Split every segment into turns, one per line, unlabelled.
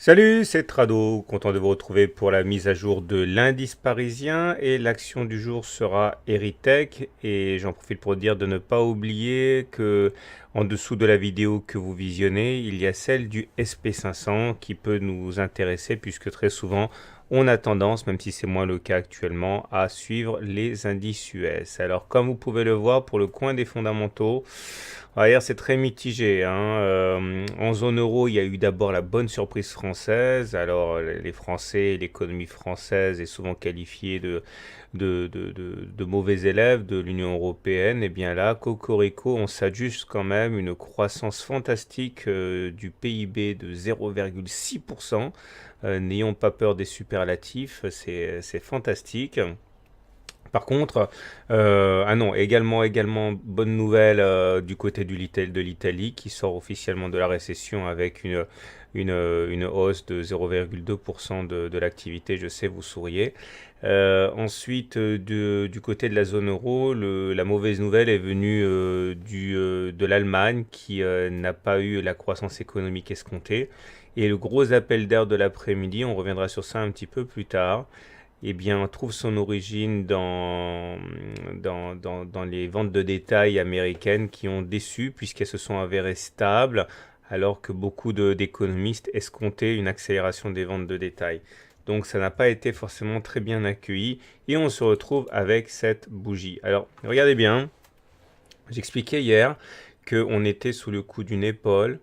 Salut, c'est Trado, content de vous retrouver pour la mise à jour de l'indice parisien et l'action du jour sera Eritech et j'en profite pour dire de ne pas oublier que en dessous de la vidéo que vous visionnez, il y a celle du SP500 qui peut nous intéresser puisque très souvent on a tendance, même si c'est moins le cas actuellement, à suivre les indices US. Alors comme vous pouvez le voir pour le coin des fondamentaux, hier, c'est très mitigé, hein. En zone euro, il y a eu d'abord la bonne surprise française. Alors, les Français, l'économie française est souvent qualifiée de mauvais élèves de l'Union européenne. Et bien là, cocorico, on s'ajuste quand même une croissance fantastique du PIB de 0,6%. N'ayons pas peur des superlatifs, c'est fantastique. Par contre, ah non, également bonne nouvelle du côté de l'Italie qui sort officiellement de la récession avec une hausse de 0,2% de l'activité. Je sais, vous souriez. Ensuite, du côté de la zone euro, la mauvaise nouvelle est venue de l'Allemagne qui n'a pas eu la croissance économique escomptée. Et le gros appel d'air de l'après-midi, on reviendra sur ça un petit peu plus tard, eh bien, trouve son origine dans les ventes de détail américaines qui ont déçu puisqu'elles se sont avérées stables alors que beaucoup d'économistes escomptaient une accélération des ventes de détail. Donc ça n'a pas été forcément très bien accueilli et on se retrouve avec cette bougie. Alors regardez bien, j'expliquais hier qu'on était sous le coup d'une épaule,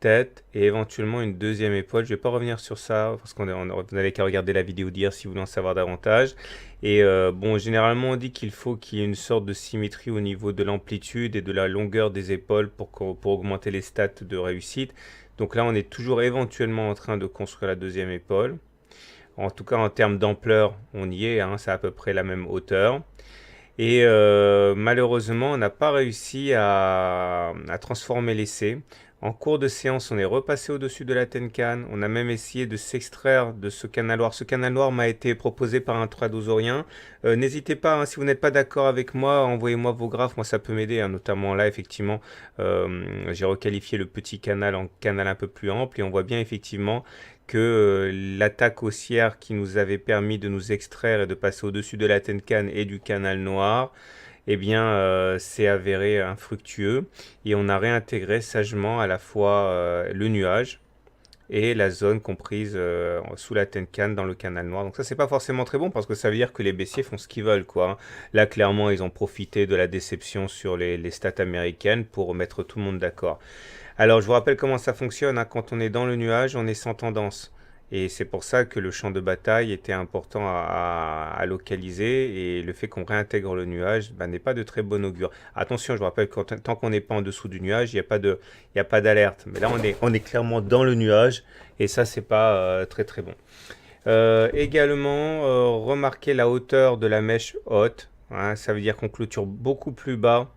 tête et éventuellement une deuxième épaule. Je ne vais pas revenir sur ça parce qu'on vous n'avez qu'à regarder la vidéo d'hier si vous voulez en savoir davantage. Et bon, généralement on dit qu'il faut qu'il y ait une sorte de symétrie au niveau de l'amplitude et de la longueur des épaules pour augmenter les stats de réussite. Donc là on est toujours éventuellement en train de construire la deuxième épaule. En tout cas en termes d'ampleur on y est, hein, c'est à peu près la même hauteur. Et malheureusement, on n'a pas réussi à transformer l'essai. En cours de séance, on est repassé au-dessus de la Tenkan. On a même essayé de s'extraire de ce canal noir. Ce canal noir m'a été proposé par un tradosorien. N'hésitez pas, hein, si vous n'êtes pas d'accord avec moi, envoyez-moi vos graphes. Moi, ça peut m'aider, hein, notamment là, effectivement. J'ai requalifié le petit canal en canal un peu plus ample et on voit bien effectivement que l'attaque haussière qui nous avait permis de nous extraire et de passer au-dessus de la Tenkan et du canal noir, eh bien, s'est avéré infructueux et on a réintégré sagement à la fois le nuage et la zone comprise sous la Tenkan dans le canal noir. Donc ça, c'est pas forcément très bon parce que ça veut dire que les baissiers font ce qu'ils veulent, quoi. Là, clairement, ils ont profité de la déception sur les stats américaines pour mettre tout le monde d'accord. Alors, je vous rappelle comment ça fonctionne, hein. Quand on est dans le nuage, on est sans tendance. Et c'est pour ça que le champ de bataille était important à localiser et le fait qu'on réintègre le nuage n'est pas de très bon augure. Attention, je vous rappelle que tant qu'on n'est pas en dessous du nuage, il y a pas d'alerte. Mais là, on est clairement dans le nuage et ça, c'est pas très très bon. Également, remarquez la hauteur de la mèche haute, hein. Ça veut dire qu'on clôture beaucoup plus bas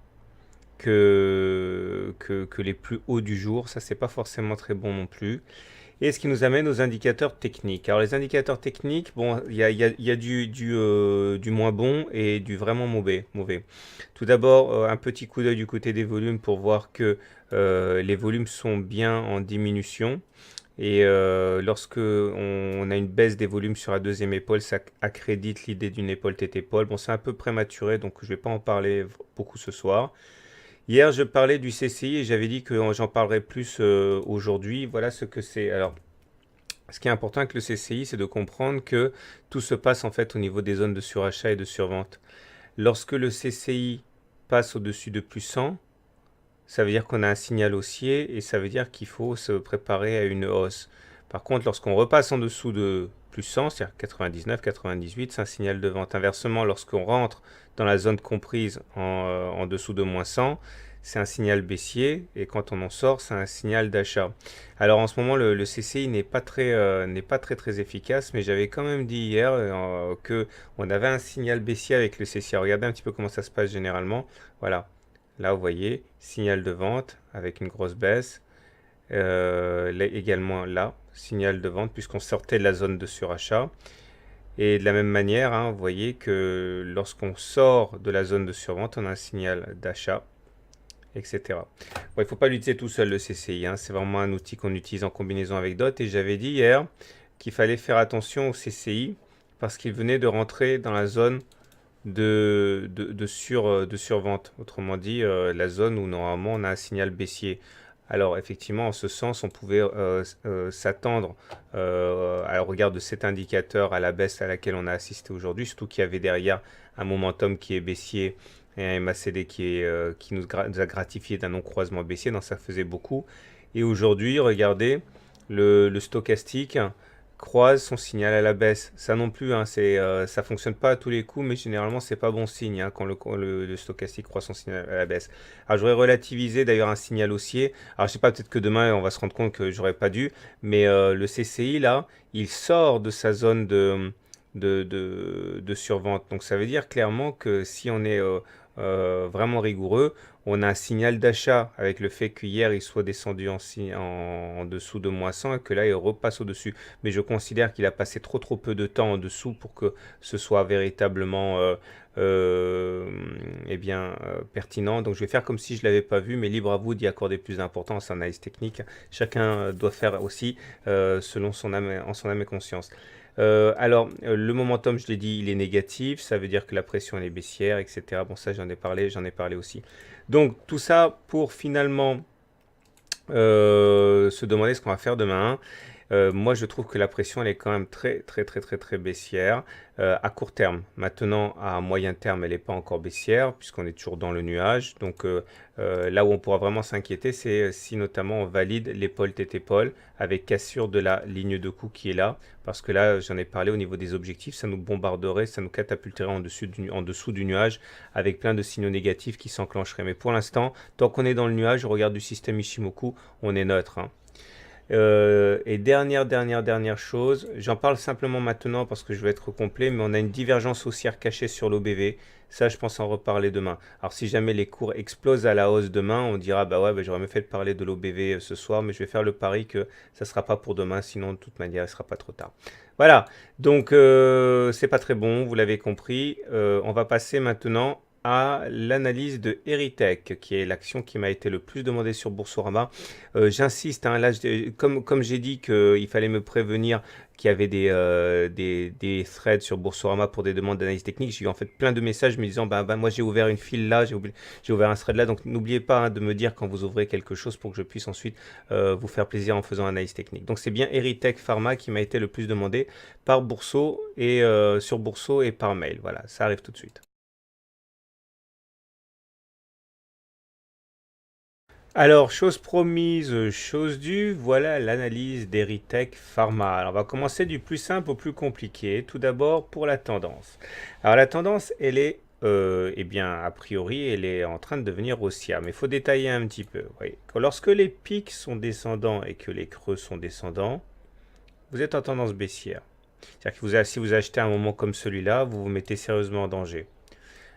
que les plus hauts du jour. Ça, c'est pas forcément très bon non plus. Et ce qui nous amène aux indicateurs techniques. Alors les indicateurs techniques, bon, il y a du moins bon et du vraiment mauvais. Tout d'abord, un petit coup d'œil du côté des volumes pour voir que les volumes sont bien en diminution. Et lorsque on a une baisse des volumes sur la deuxième épaule, ça accrédite l'idée d'une épaule tête épaule. Bon, c'est un peu prématuré, donc je ne vais pas en parler beaucoup ce soir. Hier, je parlais du CCI et j'avais dit que j'en parlerai plus aujourd'hui. Voilà ce que c'est. Alors, ce qui est important avec le CCI, c'est de comprendre que tout se passe en fait au niveau des zones de surachat et de survente. Lorsque le CCI passe au-dessus de plus 100, ça veut dire qu'on a un signal haussier et ça veut dire qu'il faut se préparer à une hausse. Par contre, lorsqu'on repasse en dessous de plus 100, c'est-à-dire 99, 98, c'est un signal de vente. Inversement, lorsqu'on rentre dans la zone comprise en dessous de moins 100, c'est un signal baissier et quand on en sort, c'est un signal d'achat. Alors en ce moment, le CCI n'est pas très efficace, mais j'avais quand même dit hier que on avait un signal baissier avec le CCI. Regardez un petit peu comment ça se passe généralement. Voilà. Là, vous voyez, signal de vente avec une grosse baisse. Là, également là, signal de vente puisqu'on sortait de la zone de surachat. Et de la même manière, hein, vous voyez que lorsqu'on sort de la zone de survente, on a un signal d'achat. etc. Bon, il ne faut pas l'utiliser tout seul le CCI, hein. C'est vraiment un outil qu'on utilise en combinaison avec d'autres. Et j'avais dit hier qu'il fallait faire attention au CCI parce qu'il venait de rentrer dans la zone de survente. Autrement dit, la zone où normalement on a un signal baissier. Alors effectivement, en ce sens, on pouvait s'attendre au regard de cet indicateur à la baisse à laquelle on a assisté aujourd'hui, surtout qu'il y avait derrière un momentum qui est baissier et un MACD qui nous a gratifié d'un non-croisement baissier, donc ça faisait beaucoup. Et aujourd'hui, regardez, le stochastique croise son signal à la baisse. Ça non plus, hein, ça fonctionne pas à tous les coups, mais généralement c'est pas bon signe hein, quand le stochastique croise son signal à la baisse. Alors j'aurais relativisé d'ailleurs un signal haussier. Alors je sais pas, peut-être que demain on va se rendre compte que j'aurais pas dû, mais le CCI là, il sort de sa zone de survente. Donc ça veut dire clairement que si on est vraiment rigoureux, on a un signal d'achat avec le fait qu'hier il soit descendu en dessous de -100 et que là il repasse au-dessus. Mais je considère qu'il a passé trop peu de temps en dessous pour que ce soit véritablement pertinent. Donc je vais faire comme si je ne l'avais pas vu, mais libre à vous d'y accorder plus d'importance en analyse technique. Chacun doit faire aussi selon son âme et conscience. Le momentum, je l'ai dit, il est négatif, ça veut dire que la pression elle est baissière, etc. Bon, ça j'en ai parlé aussi. Donc tout ça pour finalement se demander ce qu'on va faire demain. Moi, je trouve que la pression, elle est quand même très baissière à court terme. Maintenant, à moyen terme, elle n'est pas encore baissière puisqu'on est toujours dans le nuage. Donc, là où on pourra vraiment s'inquiéter, c'est si notamment on valide l'épaule tête épaule avec cassure de la ligne de coup qui est là. Parce que là, j'en ai parlé au niveau des objectifs, ça nous bombarderait, ça nous catapulterait en dessous du nuage avec plein de signaux négatifs qui s'enclencheraient. Mais pour l'instant, tant qu'on est dans le nuage, au regard du système Ishimoku, on est neutre, hein. Et dernière chose, j'en parle simplement maintenant parce que je vais être complet, mais on a une divergence haussière cachée sur l'OBV. Ça, je pense en reparler demain. Alors, si jamais les cours explosent à la hausse demain, on dira, bah ouais, bah, j'aurais mieux fait de parler de l'OBV ce soir, mais je vais faire le pari que ça ne sera pas pour demain, sinon, de toute manière, il ne sera pas trop tard. Voilà, donc c'est pas très bon, vous l'avez compris. On va passer maintenant à l'analyse de Erytech, qui est l'action qui m'a été le plus demandée sur Boursorama. J'insiste, hein, là, comme j'ai dit qu'il fallait me prévenir qu'il y avait des threads sur Boursorama pour des demandes d'analyse technique, j'ai eu en fait plein de messages me disant bah, moi j'ai ouvert une file là, j'ai ouvert un thread là, donc n'oubliez pas hein, de me dire quand vous ouvrez quelque chose pour que je puisse ensuite vous faire plaisir en faisant analyse technique. Donc c'est bien Erytech Pharma qui m'a été le plus demandé par Bourso et sur Bourso et par mail. Voilà, ça arrive tout de suite. Alors, chose promise, chose due, voilà l'analyse d'Erytech Pharma. Alors, on va commencer du plus simple au plus compliqué. Tout d'abord, pour la tendance. Alors, la tendance, elle est, eh bien, a priori, elle est en train de devenir haussière. Mais il faut détailler un petit peu. Oui. Lorsque les pics sont descendants et que les creux sont descendants, vous êtes en tendance baissière. C'est-à-dire que si vous achetez un moment comme celui-là, vous vous mettez sérieusement en danger.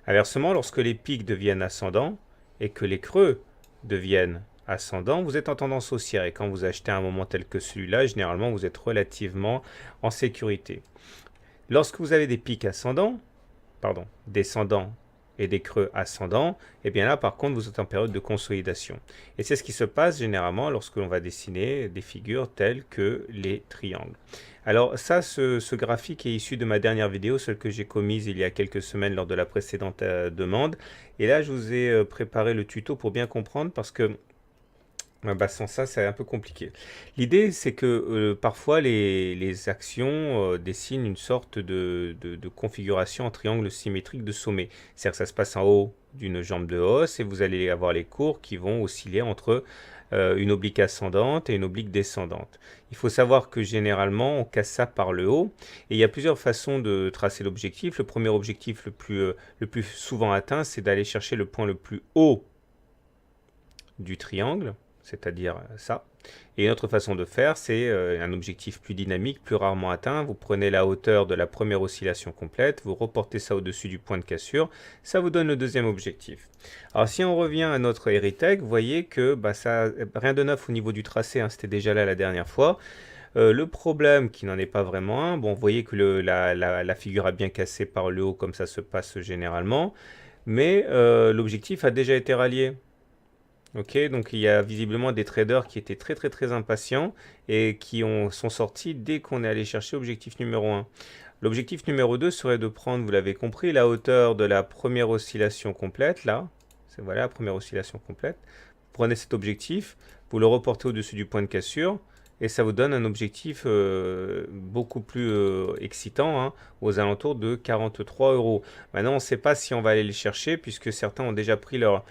Inversement, lorsque les pics deviennent ascendants et que les creux deviennent ascendants, vous êtes en tendance haussière. Et quand vous achetez un moment tel que celui-là, généralement, vous êtes relativement en sécurité. Lorsque vous avez des pics descendants et des creux ascendants, et bien là, par contre, vous êtes en période de consolidation. Et c'est ce qui se passe généralement lorsque l'on va dessiner des figures telles que les triangles. Alors ça, ce graphique est issu de ma dernière vidéo, celle que j'ai commise il y a quelques semaines lors de la précédente demande. Et là, je vous ai préparé le tuto pour bien comprendre parce que bah, sans ça, c'est un peu compliqué. L'idée, c'est que parfois, les actions dessinent une sorte de configuration en triangle symétrique de sommet. C'est-à-dire que ça se passe en haut d'une jambe de hausse et vous allez avoir les cours qui vont osciller entre une oblique ascendante et une oblique descendante. Il faut savoir que généralement, on casse ça par le haut. Et il y a plusieurs façons de tracer l'objectif. Le premier objectif le plus souvent atteint, c'est d'aller chercher le point le plus haut du triangle, c'est-à-dire ça. Et une autre façon de faire, c'est un objectif plus dynamique, plus rarement atteint. Vous prenez la hauteur de la première oscillation complète, vous reportez ça au-dessus du point de cassure, ça vous donne le deuxième objectif. Alors si on revient à notre Erytech, vous voyez que bah, ça, rien de neuf au niveau du tracé, hein, c'était déjà là la dernière fois. Le problème, qui n'en est pas vraiment un, bon, vous voyez que la figure a bien cassé par le haut, comme ça se passe généralement, mais l'objectif a déjà été rallié. Ok, donc il y a visiblement des traders qui étaient très impatients et qui sont sortis dès qu'on est allé chercher objectif numéro un. L'objectif numéro 2 serait de prendre, vous l'avez compris, la hauteur de la première oscillation complète, là. C'est voilà, la première oscillation complète. Vous prenez cet objectif, vous le reportez au-dessus du point de cassure, et ça vous donne un objectif beaucoup plus excitant, hein, aux alentours de 43 euros. Maintenant, on ne sait pas si on va aller les chercher, puisque certains ont déjà pris leur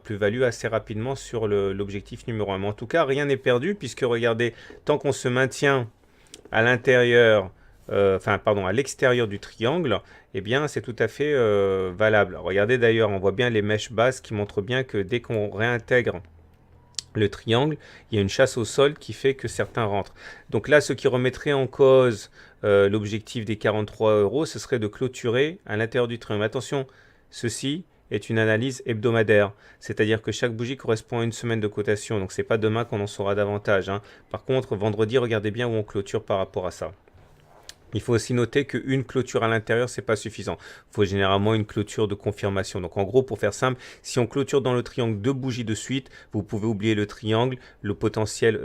plus-value assez rapidement sur l'objectif numéro un. Mais en tout cas, rien n'est perdu, puisque regardez, tant qu'on se maintient à l'intérieur, enfin pardon, à l'extérieur du triangle, eh bien c'est tout à fait valable. Regardez d'ailleurs, on voit bien les mèches basses qui montrent bien que dès qu'on réintègre le triangle, il y a une chasse au sol qui fait que certains rentrent. Donc là, ce qui remettrait en cause l'objectif des 43 euros, ce serait de clôturer à l'intérieur du triangle. Attention, ceci est une analyse hebdomadaire, c'est-à-dire que chaque bougie correspond à une semaine de cotation, donc c'est pas demain qu'on en saura davantage, hein. Par contre, vendredi, regardez bien où on clôture par rapport à ça. Il faut aussi noter qu'une clôture à l'intérieur, c'est pas suffisant. Il faut généralement une clôture de confirmation. Donc en gros, pour faire simple, si on clôture dans le triangle deux bougies de suite, vous pouvez oublier le triangle. Le potentiel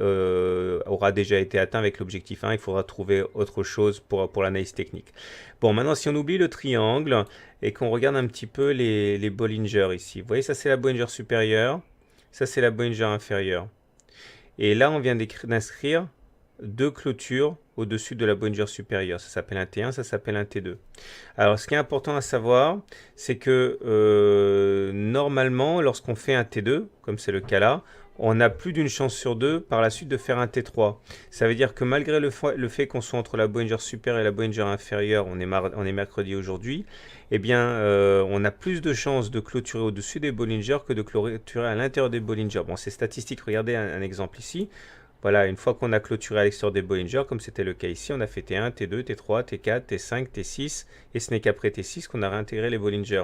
aura déjà été atteint avec l'objectif 1. Il faudra trouver autre chose pour l'analyse technique. Bon, maintenant, si on oublie le triangle et qu'on regarde un petit peu les Bollinger ici. Vous voyez, ça c'est la Bollinger supérieure. Ça c'est la Bollinger inférieure. Et là, on vient d'inscrire deux clôtures au-dessus de la Bollinger supérieure. Ça s'appelle un T1, ça s'appelle un T2. Alors, ce qui est important à savoir, c'est que normalement, lorsqu'on fait un T2, comme c'est le cas là, on a plus d'une chance sur deux par la suite de faire un T3. Ça veut dire que malgré le fait qu'on soit entre la Bollinger supérieure et la Bollinger inférieure, on est mercredi aujourd'hui, eh bien, on a plus de chances de clôturer au-dessus des Bollinger que de clôturer à l'intérieur des Bollinger. Bon, c'est statistique. Regardez un exemple ici. Voilà, une fois qu'on a clôturé à l'extérieur des Bollinger, comme c'était le cas ici, on a fait T1, T2, T3, T4, T5, T6, et ce n'est qu'après T6 qu'on a réintégré les Bollinger.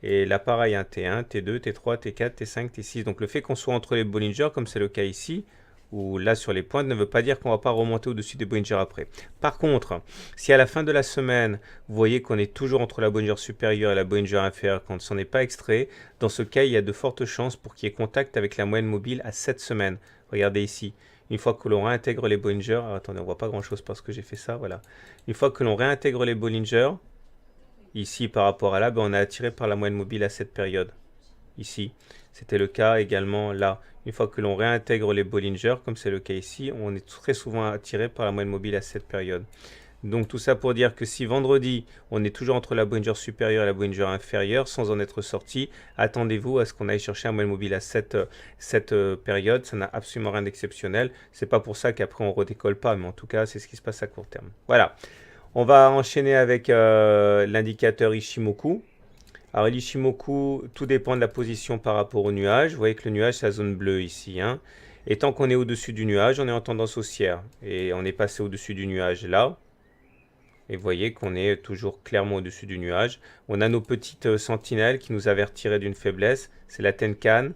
Et là, pareil, un T1, T2, T3, T4, T5, T6. Donc le fait qu'on soit entre les Bollinger, comme c'est le cas ici, ou là sur les pointes, ne veut pas dire qu'on ne va pas remonter au-dessus des Bollinger après. Par contre, si à la fin de la semaine, vous voyez qu'on est toujours entre la Bollinger supérieure et la Bollinger inférieure, quand on ne s'en est pas extrait, dans ce cas, il y a de fortes chances pour qu'il y ait contact avec la moyenne mobile à 7 semaines. Regardez ici. Une fois que l'on réintègre les Bollinger, alors attendez, on voit pas grand chose parce que j'ai fait ça, voilà. Une fois que l'on réintègre les Bollinger, ici par rapport à là, ben, on est attiré par la moyenne mobile à cette période. Ici, c'était le cas également là. Une fois que l'on réintègre les Bollinger, comme c'est le cas ici, on est très souvent attiré par la moyenne mobile à cette période. Donc tout ça pour dire que si vendredi, on est toujours entre la Bollinger supérieure et la Bollinger inférieure, sans en être sorti, attendez-vous à ce qu'on aille chercher un moyenne mobile à cette période. Ça n'a absolument rien d'exceptionnel. C'est pas pour ça qu'après on redécolle pas, mais en tout cas, c'est ce qui se passe à court terme. Voilà. On va enchaîner avec l'indicateur Ishimoku. Alors l'Ishimoku, tout dépend de la position par rapport au nuage. Vous voyez que le nuage, c'est la zone bleue ici, hein. Et tant qu'on est au-dessus du nuage, on est en tendance haussière. Et on est passé au-dessus du nuage là. Et vous voyez qu'on est toujours clairement au-dessus du nuage. On a nos petites sentinelles qui nous avertiraient d'une faiblesse. C'est la Tenkan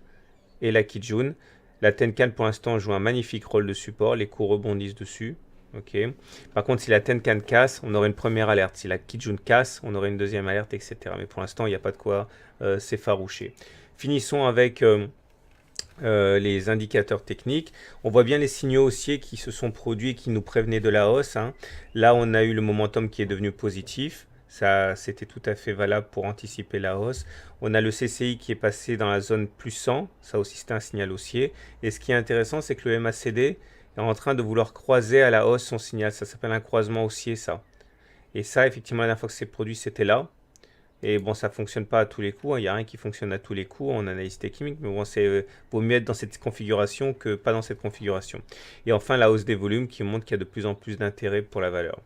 et la Kijun. La Tenkan pour l'instant joue un magnifique rôle de support. Les cours rebondissent dessus. Okay. Par contre, si la Tenkan casse, on aurait une première alerte. Si la Kijun casse, on aurait une deuxième alerte, etc. Mais pour l'instant, il n'y a pas de quoi s'effaroucher. Finissons avec les indicateurs techniques. On voit bien les signaux haussiers qui se sont produits et qui nous prévenaient de la hausse, hein. Là, on a eu le momentum qui est devenu positif. Ça, c'était tout à fait valable pour anticiper la hausse. On a le CCI qui est passé dans la zone plus 100. Ça aussi, c'était un signal haussier. Et ce qui est intéressant, c'est que le MACD est en train de vouloir croiser à la hausse son signal. Ça s'appelle un croisement haussier, ça. Et ça, effectivement, la dernière fois que c'est produit, c'était là. Et bon, ça fonctionne pas à tous les coups, hein. Il n'y a rien qui fonctionne à tous les coups en analyse technique, mais bon, c'est vaut mieux être dans cette configuration que pas dans cette configuration. Et enfin, la hausse des volumes qui montre qu'il y a de plus en plus d'intérêt pour la valeur.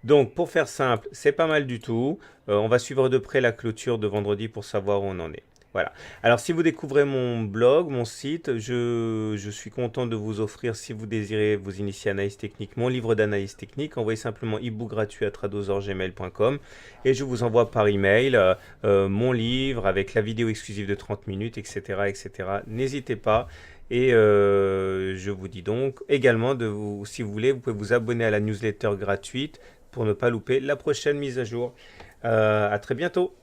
Donc, pour faire simple, c'est pas mal du tout. On va suivre de près la clôture de vendredi pour savoir où on en est. Voilà. Alors, si vous découvrez mon blog, mon site, je suis content de vous offrir, si vous désirez vous initier à l'analyse technique, mon livre d'analyse technique. Envoyez simplement e-book gratuit à tradosorgmail.com et je vous envoie par email mon livre avec la vidéo exclusive de 30 minutes, etc. etc. N'hésitez pas. Et je vous dis donc également, si vous voulez, vous pouvez vous abonner à la newsletter gratuite pour ne pas louper la prochaine mise à jour. À très bientôt.